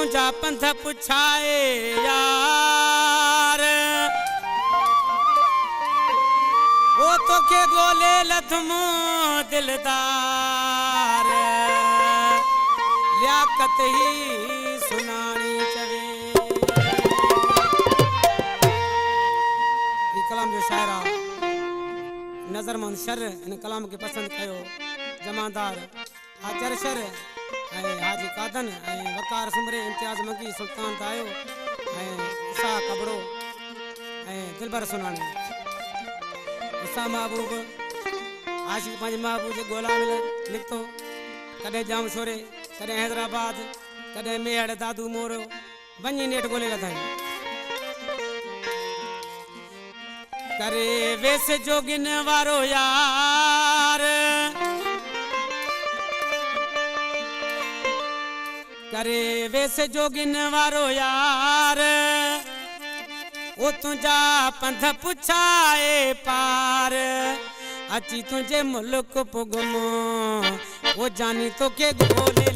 तुझा पंथ पुछाए यार वो तो के गोले लथमो दिलदार लियाकत ही सुनानी चवे। ये कलाम जो शायरा नजरमंद शर इन कलाम के पसंद कयो जमादार हाजर शर हाजी कादन वकार सुमरे इम्तियाज मगी सुल्तान तायो ईसा कबड़ो दिलबर सुनानी ईसा महबूब आशिक पंज महबूब जे गोला मिल लिखतो कदे जाम छोरे कदे हैदराबाद कदे मेहड़ दादू मोर वञी नेट गोले लथाई करे वेस जोगिन वारो यार करे वेस जोगिन वारो यार वो तुझा पंथ पुछाए पार अची तुझे मुल्क पुगमो वो जानी तो के गोले